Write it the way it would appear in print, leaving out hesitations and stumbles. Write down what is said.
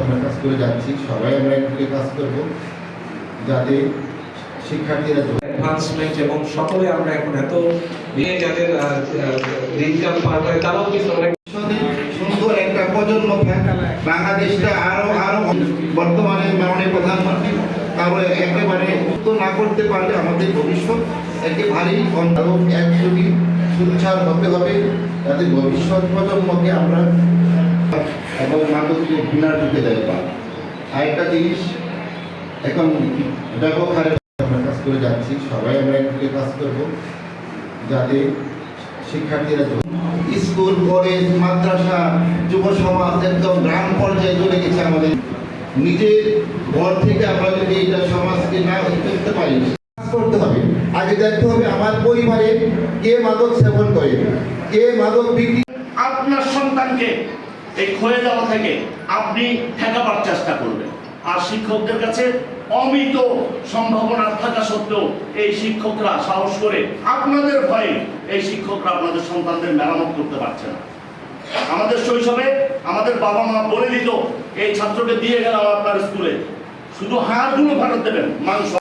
আমরা কাজ করে যাচ্ছি, সবাই আমরা একদিকে কাজ করব যাতে শিক্ষার্থীরা অ্যাডভান্সমেন্ট এবং সকলে আমরা এখন এত নিয়ে যাদের ইনকাম পার হয় তারাও কিন্তু অনেক সুন্দর একটা প্রজন্ম বাংলাদেশটা আরো বর্তমানে মাননীয় প্রধানমন্ত্রী তারপরে একেবারে তো না করতে পারলে আমাদের ভবিষ্যৎ একেবারেই একযোগী সুচ্ছার হতে হবে, যাতে ভবিষ্যৎ প্রজন্মকে আমরা এবং মাদককে ঘৃণার ঢুকে দেয় পা। আরেকটা জিনিস এখন ব্যাপক হারে আমরা কাজ করে যাচ্ছি, সবাই আমরা একদিকে কাজ করব যাতে শিক্ষার্থীরা স্কুল, কলেজ, মাদ্রাসা, যুব সমাজ একদম গ্রাম পর্যায়ে চলে গেছে। আমাদের নিজের ঘর থেকে আমরা যদি এটা সমাজকে না করতে পারি, করতে হবে আগে দেখতে হবে আমার পরিবারে কে মাদক সেবন করে, কে মাদক বিক্রি। আপনার সন্তানকে এই ক্ষয়ে যাওয়া থেকে আপনি ঠেকাবার চেষ্টা করবেন। আর শিক্ষকদের কাছে অমিত সম্ভাবনা থাকা সত্ত্বেও এই শিক্ষকরা সাহস করে আপনাদের ভয়ে এই শিক্ষকরা আপনাদের সন্তানদের মেরামত করতে পারছে না। আমাদের শৈশবে আমাদের বাবা মা বলে দিত এই ছাত্রকে দিয়ে গেলাম আপনার স্কুলে, শুধু হাড়গুলো ফেরত দেবেন, মাংস